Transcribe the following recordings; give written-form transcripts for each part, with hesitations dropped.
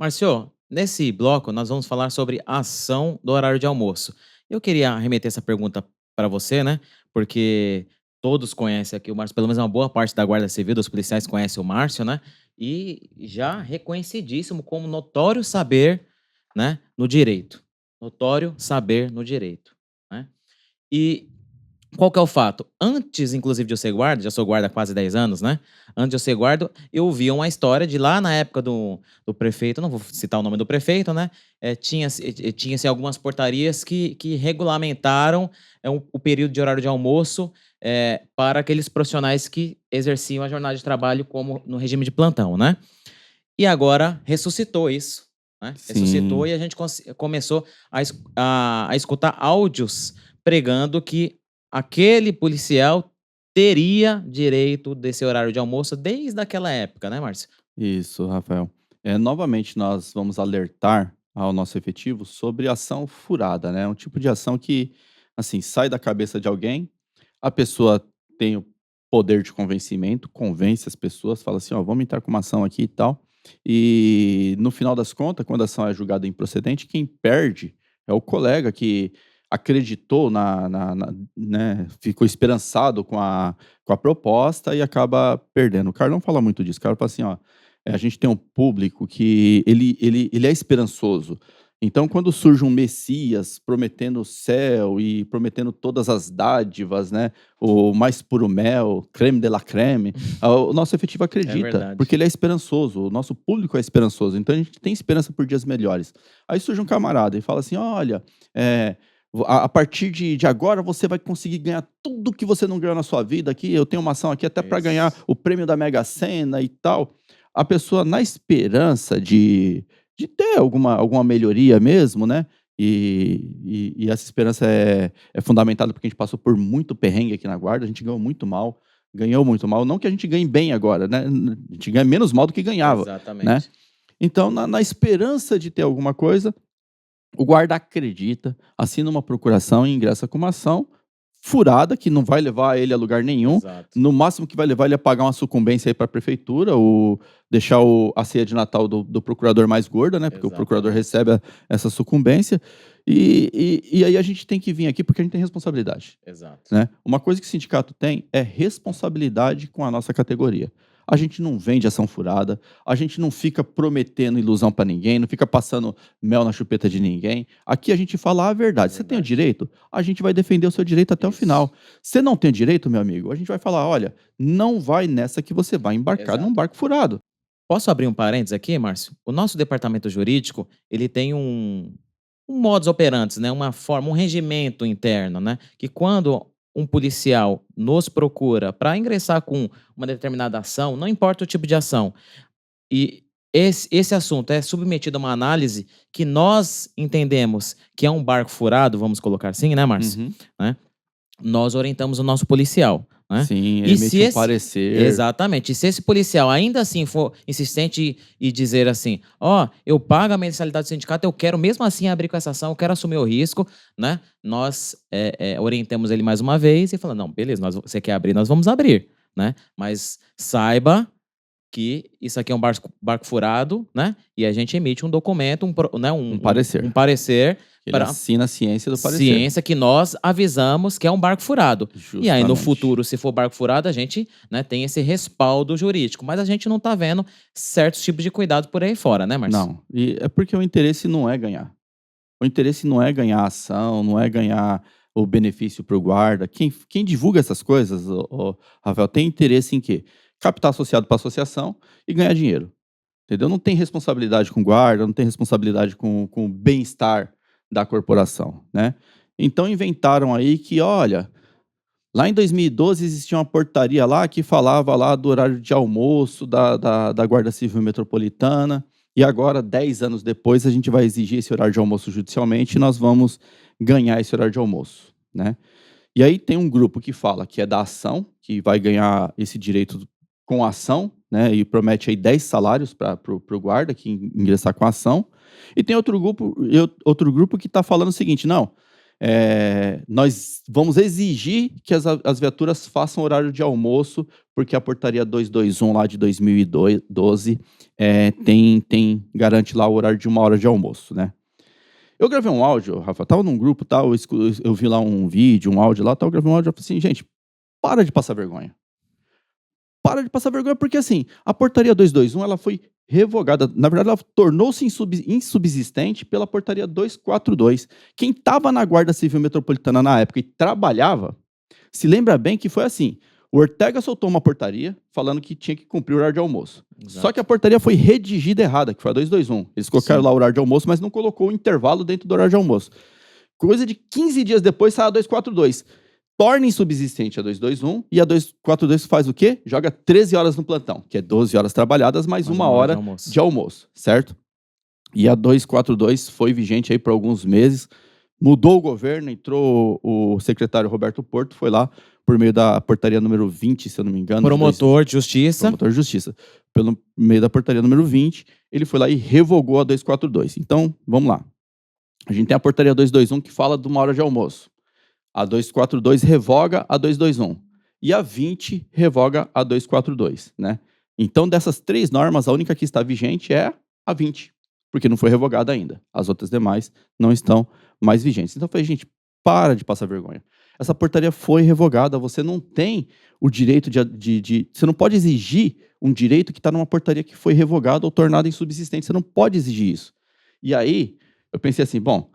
Marcio, nesse bloco nós vamos falar sobre a ação do horário de almoço. Eu queria remeter essa pergunta para você, né? Porque todos conhecem aqui o Márcio, pelo menos uma boa parte da Guarda Civil, dos policiais conhece o Márcio, né? E já reconhecidíssimo como notório saber, né, no direito. Notório saber no direito, né? E qual que é o fato? Antes, inclusive, de eu ser guarda, já sou guarda há quase 10 anos, né? Antes de eu ser guarda, eu ouvi uma história de lá na época do prefeito, não vou citar o nome do prefeito, né? Tinha-se algumas portarias que regulamentaram o período de horário de almoço para aqueles profissionais que exerciam a jornada de trabalho como no regime de plantão, né? E agora ressuscitou isso, né? Ressuscitou Sim, e a gente começou a escutar áudios pregando que aquele policial teria direito desse horário de almoço desde aquela época, né, Márcio? isso, Rafael. Novamente, nós vamos alertar ao nosso efetivo sobre ação furada, né? Um tipo de ação que, assim, sai da cabeça de alguém, a pessoa tem o poder de convencimento, convence as pessoas, fala assim: ó, vamos entrar com uma ação aqui e tal. E no final das contas, quando a ação é julgada improcedente, quem perde é o colega que acreditou né, ficou esperançado com a proposta e acaba perdendo. O cara não fala muito disso. O cara fala assim, ó, a gente tem um público que ele é esperançoso. Então, quando surge um Messias prometendo o céu e prometendo todas as dádivas, né, o mais puro mel, creme de la creme, o nosso efetivo É acredita, verdade. porque ele é esperançoso, o nosso público é esperançoso, então a gente tem esperança por dias melhores. Aí surge um camarada e fala assim: olha, eh, a partir de agora você vai conseguir ganhar tudo que você não ganhou na sua vida aqui. Eu tenho uma ação aqui até para ganhar Isso. o prêmio da Mega Sena e tal. A pessoa, na esperança de ter alguma melhoria mesmo, né? E essa esperança é fundamentada porque a gente passou por muito perrengue aqui na guarda, a gente ganhou muito mal. Não que a gente ganhe bem agora, né? A gente ganha menos mal do que ganhava, né? Exatamente. Então, na esperança de ter alguma coisa, o guarda acredita, assina uma procuração e ingressa com uma ação furada, que não vai levar ele a lugar nenhum. Exato. No máximo que vai levar ele a pagar uma sucumbência aí para a prefeitura, ou deixar a ceia de Natal do procurador mais gorda, né? Porque o procurador Exatamente. recebe essa sucumbência. E aí a gente tem que vir aqui porque a gente tem responsabilidade, Exato. né? Uma coisa que o sindicato tem é responsabilidade com a nossa categoria. A gente não vende ação furada, a gente não fica prometendo ilusão para ninguém, não fica passando mel na chupeta de ninguém. Aqui a gente fala a É verdade. Você tem o verdade. direito? A gente vai defender o seu direito até o Isso. final. Você não tem direito, meu amigo? A gente vai falar: olha, não vai nessa que você vai embarcar num Exato. barco furado. Posso abrir um parênteses aqui, Márcio? O nosso departamento jurídico, ele tem um modus operandi, né, uma forma, um regimento interno, né, que quando um policial nos procura para ingressar com uma determinada ação, não importa o tipo de ação, e esse assunto é submetido a uma análise que nós entendemos que é um barco furado, vamos colocar assim, né, Márcio? Uhum. Né? Nós orientamos o nosso policial, né. Sim, E se emite um esse parecer. exatamente. E se esse policial ainda assim for insistente e dizer assim: "Ó, eu pago a mensalidade do sindicato, eu quero mesmo assim abrir com essa ação, eu quero assumir o risco", né, nós, orientamos ele mais uma vez e falamos: "Não, beleza, você quer abrir, nós vamos abrir, né, mas saiba que isso aqui é um barco furado, né, e a gente emite um documento, Um um parecer. parecer Ele para assina a ciência do parecer. ciência que nós avisamos que é um barco furado. E aí, no Justamente. futuro, se for barco furado, a gente, né, tem esse respaldo jurídico. Mas a gente não tá vendo certos tipos de cuidado por aí fora, né, Márcio? Não, e é porque o interesse não é ganhar. O interesse não é ganhar ação, não é ganhar o benefício para o guarda. Quem divulga essas coisas, Rafael, tem interesse em quê? Captar associado para associação e ganhar dinheiro, entendeu? Não tem responsabilidade com o guarda, não tem responsabilidade com o bem-estar da corporação, né? Então inventaram aí que, olha, lá em 2012 existia uma portaria lá que falava lá do horário de almoço da Guarda Civil Metropolitana, e agora, 10 anos depois, a gente vai exigir esse horário de almoço judicialmente e nós vamos ganhar esse horário de almoço, né? E aí tem um grupo que fala que é da ação, que vai ganhar esse direito com a ação, né? E promete aí 10 salários para o guarda que ingressar com a ação. E tem outro grupo que está falando o seguinte: não, nós vamos exigir que as viaturas façam horário de almoço, porque a portaria 221 lá de 2012 garante lá o horário de 1 hora de almoço, né? Eu gravei um áudio, Rafa, tava num grupo, tal, eu vi lá um vídeo, um áudio lá, tal, eu gravei um áudio, eu falei assim, gente, para de passar vergonha. Para de passar vergonha, porque assim, a portaria 221, ela foi revogada, na verdade ela tornou-se insubsistente pela portaria 242. Quem estava na Guarda Civil Metropolitana na época e trabalhava, se lembra bem que foi assim, o Ortega soltou uma portaria falando que tinha que cumprir o horário de almoço. Exato. Só que a portaria foi redigida errada, que foi a 221. Eles colocaram lá o horário de almoço, mas não colocou o intervalo dentro do horário de almoço. Coisa de 15 dias depois sai a 242. Torna insubsistente a 221 e a 242 faz o quê? Joga 13 horas no plantão, que é 12 horas trabalhadas mais uma hora de almoço, certo? E a 242 foi vigente aí por alguns meses, mudou o governo, entrou o secretário Roberto Porto, foi lá por meio da portaria número 20, se eu não me engano. Promotor de Justiça. Promotor de Justiça. Pelo meio da portaria número 20, ele foi lá e revogou a 242. Então, vamos lá. A gente tem a portaria 221 que fala de 1 hora de almoço. A 242 revoga a 221. E a 20 revoga a 242, né? Então, dessas 3 normas, a única que está vigente é a 20, porque não foi revogada ainda. As outras demais não estão mais vigentes. Então, eu falei, gente, para de passar vergonha. Essa portaria foi revogada, você não tem o direito você não pode exigir um direito que está numa portaria que foi revogada ou tornada insubsistente. Você não pode exigir isso. E aí, eu pensei assim, bom,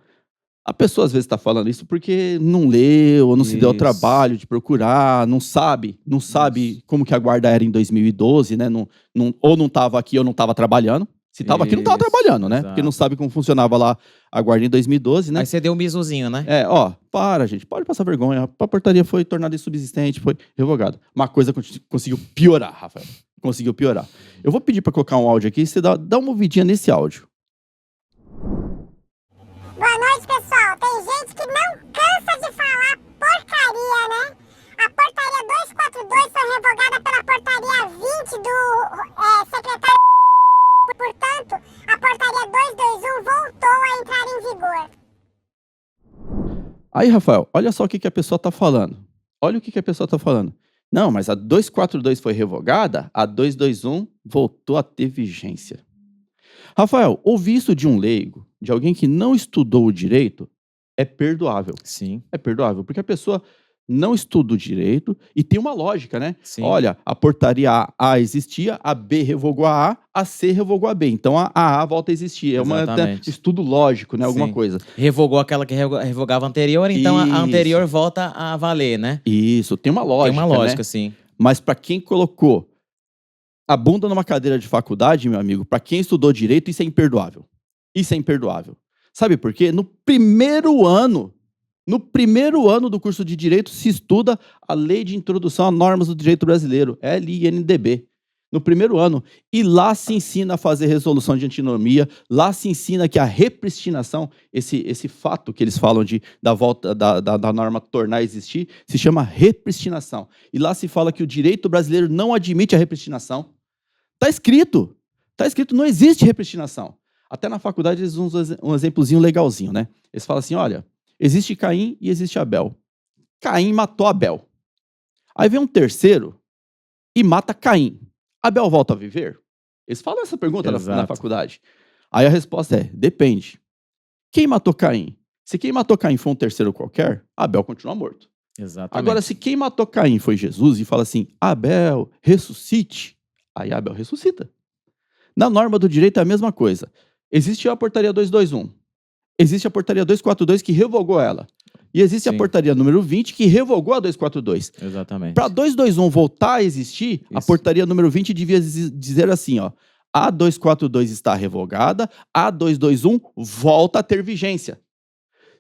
a pessoa às vezes está falando isso porque não leu, ou não se deu ao trabalho de procurar, não sabe como que a guarda era em 2012, né? Ou não estava aqui ou não estava trabalhando. Se estava aqui, não estava trabalhando, né? Porque não sabe como funcionava lá a guarda em 2012, né? Aí você deu um bizuzinho, né? Gente, pode passar vergonha. A portaria foi tornada insubsistente, foi revogada. Uma coisa conseguiu piorar, Rafael. Conseguiu piorar. Eu vou pedir para colocar um áudio aqui, você dá uma ouvidinha nesse áudio. Boa noite, pessoal. Tem gente que não cansa de falar porcaria, né? A portaria 242 foi revogada pela portaria 20 do secretário. Portanto, a portaria 221 voltou a entrar em vigor. Aí, Rafael, olha só o que a pessoa está falando. Olha o que a pessoa está falando. Não, mas a 242 foi revogada, a 221 voltou a ter vigência. Rafael, ouvir isso de um leigo, de alguém que não estudou o direito, é perdoável. Sim. É perdoável, porque a pessoa não estuda o direito e tem uma lógica, né? Sim. Olha, a portaria A existia, a B revogou a C revogou a B. Então a A volta a existir. É um estudo lógico, né? Alguma coisa. Revogou aquela que revogava a anterior, então a anterior volta a valer, né? Isso, tem uma lógica. Tem uma lógica, né? sim. Mas para quem colocou a bunda numa cadeira de faculdade, meu amigo, para quem estudou direito, isso é imperdoável. Isso é imperdoável. Sabe por quê? No primeiro ano do curso de Direito se estuda a Lei de Introdução a Normas do Direito Brasileiro, LINDB. No primeiro ano. E lá se ensina a fazer resolução de antinomia, lá se ensina que a repristinação, esse fato que eles falam da volta da norma tornar a existir, se chama repristinação. E lá se fala que o direito brasileiro não admite a repristinação. Está escrito, não existe repristinação. Até na faculdade eles usam um exemplozinho legalzinho, né? Eles falam assim, olha, existe Caim e existe Abel. Caim matou Abel. Aí vem um terceiro e mata Caim. Abel volta a viver? Eles falam essa pergunta na faculdade. Aí a resposta é, depende. Quem matou Caim? Se quem matou Caim foi um terceiro qualquer, Abel continua morto. Exatamente. Agora, se quem matou Caim foi Jesus e fala assim, Abel, ressuscite, aí Abel ressuscita. Na norma do direito é a mesma coisa. Existe a portaria 221. Existe a portaria 242 que revogou ela. E existe a portaria número 20 que revogou a 242. Exatamente. Para 221 voltar a existir, a portaria número 20 devia dizer assim, ó, a 242 está revogada, a 221 volta a ter vigência.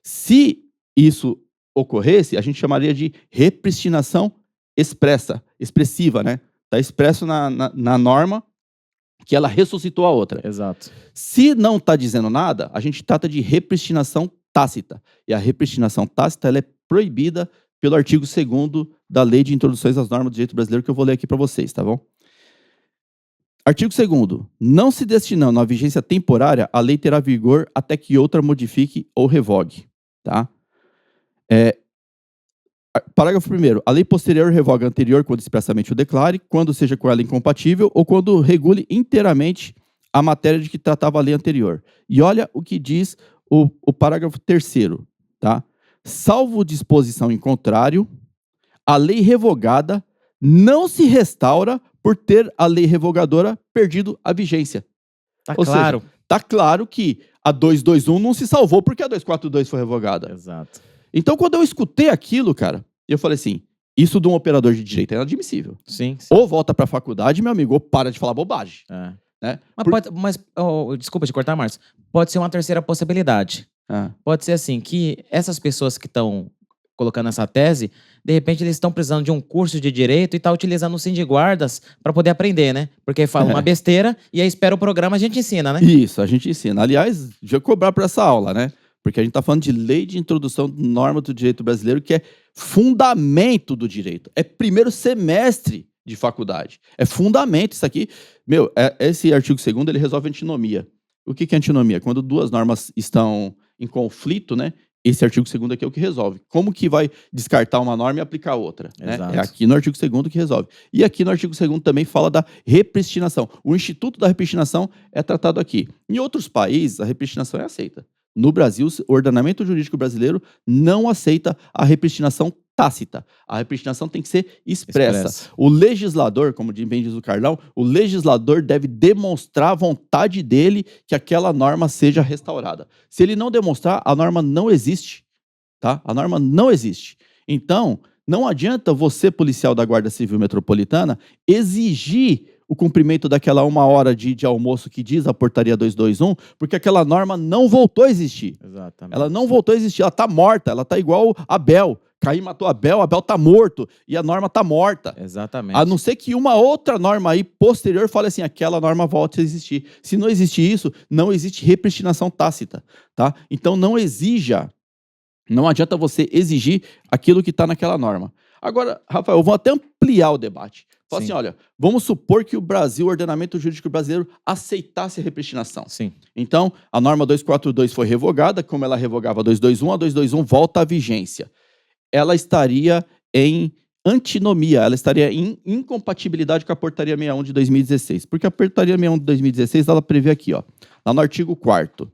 Se isso ocorresse, a gente chamaria de repristinação expressiva, né? Está expresso na norma que ela ressuscitou a outra. Exato. Se não está dizendo nada, a gente trata de repristinação tácita. E a repristinação tácita ela é proibida pelo artigo 2º da Lei de Introduções às Normas do Direito Brasileiro, que eu vou ler aqui para vocês, tá bom? Artigo 2º. Não se destinando à vigência temporária, a lei terá vigor até que outra modifique ou revogue, tá? Parágrafo 1º. A lei posterior revoga a anterior quando expressamente o declare, quando seja com ela incompatível ou quando regule inteiramente a matéria de que tratava a lei anterior. E olha o que diz o parágrafo 3º, tá? Salvo disposição em contrário, a lei revogada não se restaura por ter a lei revogadora perdido a vigência. Tá Ou claro. seja, tá claro que a 221 não se salvou porque a 242 foi revogada. Exato. Então, quando eu escutei aquilo, cara, eu falei assim, isso de um operador de direito é inadmissível. Sim. Ou volta pra faculdade, meu amigo, ou para de falar bobagem. É. Né? Mas desculpa te cortar, Márcio. Pode ser uma terceira possibilidade. Pode ser assim, que essas pessoas que estão colocando essa tese, de repente eles estão precisando de um curso de direito e tá utilizando o Sindiguardas para poder aprender, né? Porque fala uma besteira e aí espera o programa, a gente ensina, né? Isso, a gente ensina. Aliás, já cobrar por essa aula, né? Porque a gente está falando de lei de introdução de norma do direito brasileiro, que é fundamento do direito. É primeiro semestre de faculdade. É fundamento isso aqui. Esse artigo 2º, ele resolve antinomia. O que é antinomia? Quando duas normas estão em conflito, né? Esse artigo 2º aqui é o que resolve. Como que vai descartar uma norma e aplicar outra? Né? É aqui no artigo 2º que resolve. E aqui no artigo 2º também fala da repristinação. O instituto da repristinação é tratado aqui. Em outros países, a repristinação é aceita. No Brasil, o ordenamento jurídico brasileiro não aceita a repristinação tácita. A repristinação tem que ser expressa. O legislador, como bem diz o Carlão, o legislador deve demonstrar a vontade dele que aquela norma seja restaurada. Se ele não demonstrar, a norma não existe. Tá? A norma não existe. Então, não adianta você, policial da Guarda Civil Metropolitana, exigir o cumprimento daquela 1 hora de almoço que diz a portaria 221, porque aquela norma não voltou a existir. Exatamente. Ela não voltou a existir, ela está morta, ela está igual Abel. Caim matou Abel está morto e a norma está morta. Exatamente. A não ser que uma outra norma aí posterior fale assim, aquela norma volte a existir. Se não existe isso, não existe repristinação tácita, tá? Então não adianta você exigir aquilo que está naquela norma. Agora, Rafael, eu vou até ampliar o debate. Fala assim, olha, vamos supor que o ordenamento jurídico brasileiro, aceitasse a repristinação. Sim. Então, a norma 242 foi revogada, como ela revogava a 221, a 221 volta à vigência. Ela estaria em antinomia, ela estaria em incompatibilidade com a portaria 61 de 2016. Porque a portaria 61 de 2016, ela prevê aqui, ó, lá no artigo 4º.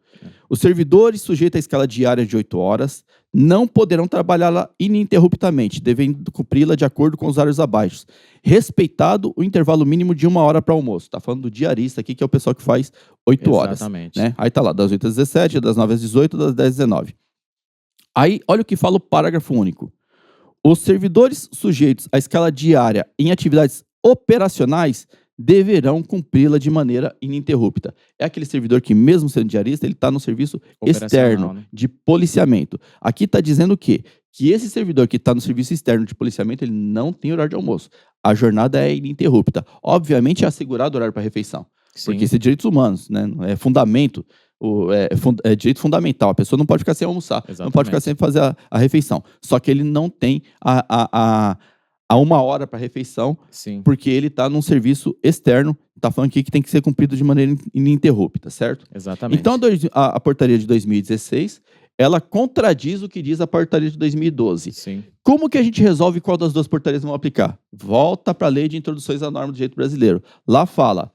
Os servidores sujeitos à escala diária de 8 horas não poderão trabalhá-la ininterruptamente, devendo cumpri-la de acordo com os horários abaixo, respeitado o intervalo mínimo de 1 hora para almoço. Está falando do diarista aqui, que é o pessoal que faz 8 horas. Exatamente. Né? Aí tá lá, das 8 às 17, das 9 às 18, das 10 às 19. Aí, olha o que fala o parágrafo único. Os servidores sujeitos à escala diária em atividades operacionais deverão cumpri-la de maneira ininterrupta. É aquele servidor que, mesmo sendo diarista, ele está no serviço externo, né, de policiamento. Aqui está dizendo o quê? Que esse servidor que está no serviço externo de policiamento, ele não tem horário de almoço. A jornada é ininterrupta. Obviamente, é assegurado horário para refeição. Sim. Porque isso é direitos humanos, né? É fundamento. É direito fundamental. A pessoa não pode ficar sem almoçar. Exatamente. Não pode ficar sem fazer a refeição. Só que ele não tem a 1 hora para refeição. Sim. Porque ele está num serviço externo. Está falando aqui que tem que ser cumprido de maneira ininterrupta, certo? Exatamente. Então, a portaria de 2016, ela contradiz o que diz a portaria de 2012. Sim. Como que a gente resolve qual das duas portarias vão aplicar? Volta para a lei de introduções à norma do direito brasileiro. Lá fala...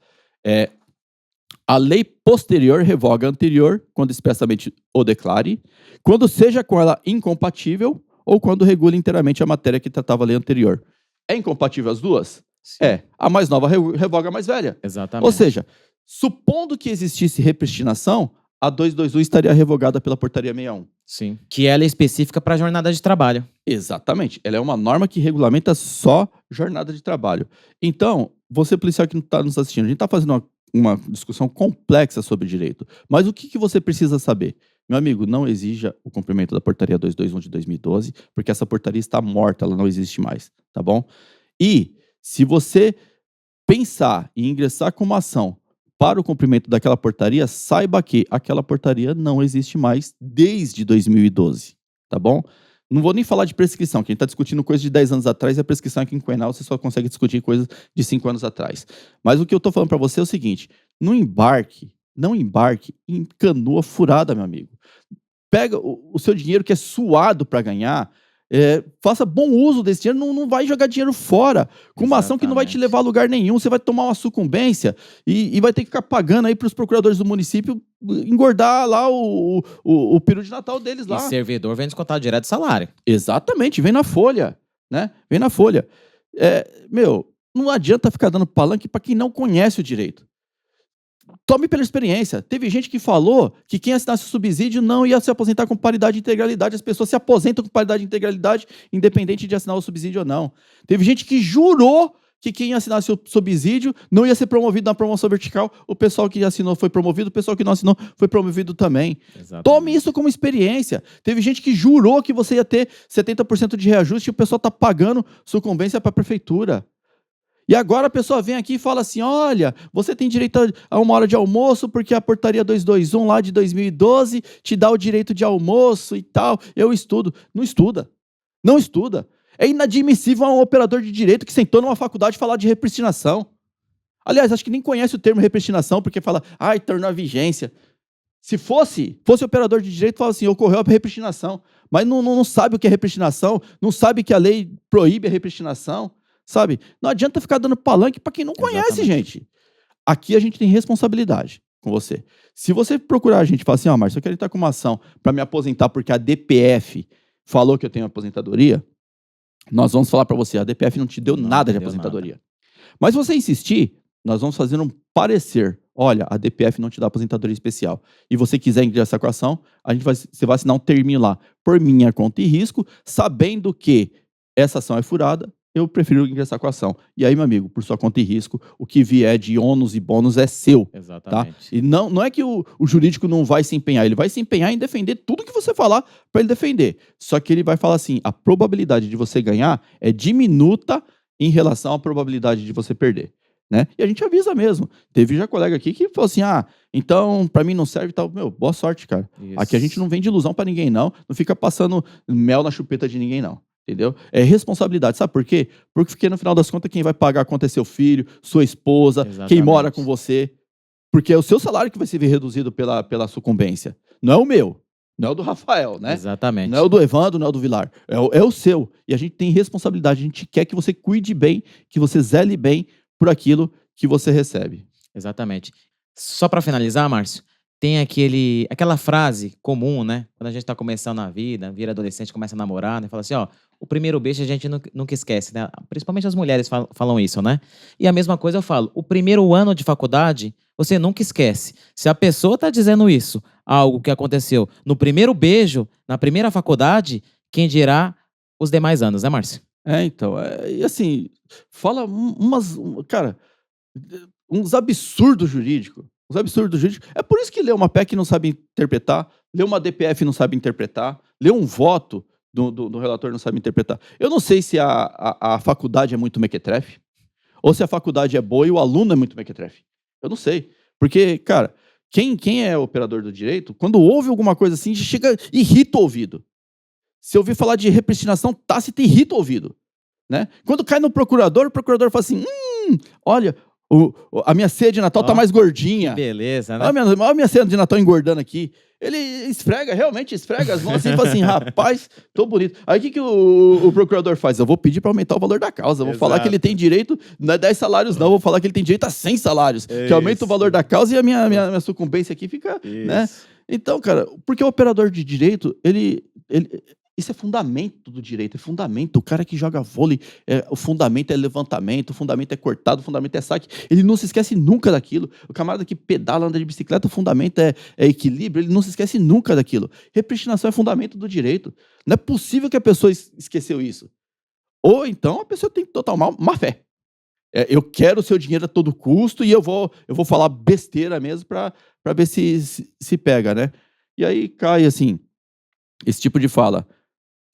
A lei posterior revoga a anterior, quando expressamente o declare, quando seja com ela incompatível ou quando regule inteiramente a matéria que tratava a lei anterior. É incompatível as duas? Sim. É. A mais nova revoga a mais velha. Exatamente. Ou seja, supondo que existisse repristinação, a 221 estaria revogada pela portaria 61. Sim. Que ela é específica para a jornada de trabalho. Exatamente. Ela é uma norma que regulamenta só jornada de trabalho. Então, você policial que está nos assistindo, a gente está fazendo uma discussão complexa sobre direito. Mas o que você precisa saber? Meu amigo, não exija o cumprimento da portaria 221 de 2012, porque essa portaria está morta, ela não existe mais, tá bom? E se você pensar em ingressar com uma ação para o cumprimento daquela portaria, saiba que aquela portaria não existe mais desde 2012, tá bom? Não vou nem falar de prescrição, que a gente está discutindo coisa de 10 anos atrás e a prescrição aqui em Quenal você só consegue discutir coisas de 5 anos atrás. Mas o que eu estou falando para você é o seguinte, não embarque em canoa furada, meu amigo. pega o seu dinheiro que é suado para ganhar, faça bom uso desse dinheiro, não vai jogar dinheiro fora, com uma ação que não vai te Exatamente. levar a lugar nenhum, você vai tomar uma sucumbência e vai ter que ficar pagando aí para os procuradores do município engordar lá o peru de Natal deles E lá. servidor vem descontado direto do salário. Exatamente, vem na folha, né? Vem na folha. Não adianta ficar dando palanque para quem não conhece o direito. Tome pela experiência. Teve gente que falou que quem assinasse o subsídio não ia se aposentar com paridade e integralidade. As pessoas se aposentam com paridade e integralidade, independente de assinar o subsídio ou não. Teve gente que jurou que quem assinasse o subsídio não ia ser promovido na promoção vertical. O pessoal que assinou foi promovido, o pessoal que não assinou foi promovido também. Exatamente. Tome isso como experiência. Teve gente que jurou que você ia ter 70% de reajuste e o pessoal está pagando sucumbência para a prefeitura. E agora a pessoa vem aqui e fala assim, olha, você tem direito a 1 hora de almoço porque a portaria 221 lá de 2012 te dá o direito de almoço e tal. Eu estudo. Não estuda. Não estuda. É inadmissível um operador de direito que sentou numa faculdade falar de repristinação. Aliás, acho que nem conhece o termo repristinação porque fala, tornou a vigência. Se fosse operador de direito, fala assim, ocorreu a repristinação. Mas não sabe o que é repristinação, não sabe que a lei proíbe a repristinação. Sabe? Não adianta ficar dando palanque para quem não conhece, Exatamente. gente. Aqui a gente tem responsabilidade com você. Se você procurar a gente e falar assim, Márcio, eu quero estar com uma ação para me aposentar porque a DPF falou que eu tenho aposentadoria, nós vamos falar para você, a DPF não te deu Não nada te de deu aposentadoria. Mas se você insistir, nós vamos fazer um parecer. Olha, a DPF não te dá aposentadoria especial. E você quiser ingressar com a ação, você vai assinar um terminho lá por minha conta e risco, sabendo que essa ação é furada, eu prefiro ingressar com a ação. E aí, meu amigo, por sua conta e risco, o que vier de ônus e bônus é seu. Exatamente. Tá? E não é que o jurídico não vai se empenhar, ele vai se empenhar em defender tudo que você falar para ele defender. Só que ele vai falar assim, a probabilidade de você ganhar é diminuta em relação à probabilidade de você perder. Né? E a gente avisa mesmo. Teve já colega aqui que falou assim, então para mim não serve e tal. Meu, boa sorte, cara. Isso. Aqui a gente não vende ilusão para ninguém, não. Não fica passando mel na chupeta de ninguém, não. Entendeu? É responsabilidade. Sabe por quê? Porque no final das contas quem vai pagar a conta é seu filho, sua esposa, Exatamente. quem mora com você. Porque é o seu salário que vai ser reduzido pela sucumbência. Não é o meu. Não é o do Rafael, né? Exatamente. Não é o do Evandro, não é o do Vilar. É o seu. E a gente tem responsabilidade. A gente quer que você cuide bem, que você zele bem por aquilo que você recebe. Exatamente. Só para finalizar, Márcio, tem aquela frase comum, né? Quando a gente tá começando a vida, vira adolescente, começa a namorar, né? Fala assim, o primeiro beijo a gente nunca esquece, né? Principalmente as mulheres falam isso, né? E a mesma coisa eu falo, o primeiro ano de faculdade, você nunca esquece. Se a pessoa tá dizendo isso, algo que aconteceu no primeiro beijo, na primeira faculdade, quem dirá os demais anos, né, Márcio? Então, e assim, fala cara, uns absurdos jurídicos. Os absurdos jurídicos. É por isso que lê uma PEC não sabe interpretar, lê uma DPF não sabe interpretar, lê um voto do relator não sabe interpretar. Eu não sei se a faculdade é muito mequetrefe, ou se a faculdade é boa e o aluno é muito mequetrefe. Eu não sei. Porque, cara, quem é operador do direito, quando ouve alguma coisa assim, chega, irrita o ouvido. Se ouvir falar de repristinação tácita, irrita o ouvido. Né? Quando cai no procurador, o procurador fala assim, olha, a minha ceia de Natal tá mais gordinha. Beleza, né? Olha a minha ceia de Natal engordando aqui. Ele realmente esfrega as mãos assim e fala assim, rapaz, tô bonito. Aí o que o procurador faz? Eu vou pedir para aumentar o valor da causa. Eu vou falar que ele tem direito, não é 10 salários não, eu vou falar que ele tem direito a 100 salários. Que aumenta o valor da causa e a minha sucumbência aqui fica, né? Então, cara, porque o operador de direito, isso é fundamento do direito, é fundamento. O cara que joga vôlei, o fundamento é levantamento, o fundamento é cortado, o fundamento é saque. Ele não se esquece nunca daquilo. O camarada que pedala, anda de bicicleta, o fundamento é equilíbrio, ele não se esquece nunca daquilo. Repristinação é fundamento do direito. Não é possível que a pessoa esqueceu isso. Ou então a pessoa tem total má fé. Eu quero o seu dinheiro a todo custo e eu vou falar besteira mesmo para ver se pega, né? E aí cai assim, esse tipo de fala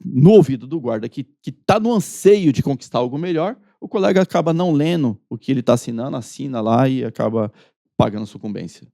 no ouvido do guarda que está no anseio de conquistar algo melhor, o colega acaba não lendo o que ele está assinando, assina lá e acaba pagando sucumbência.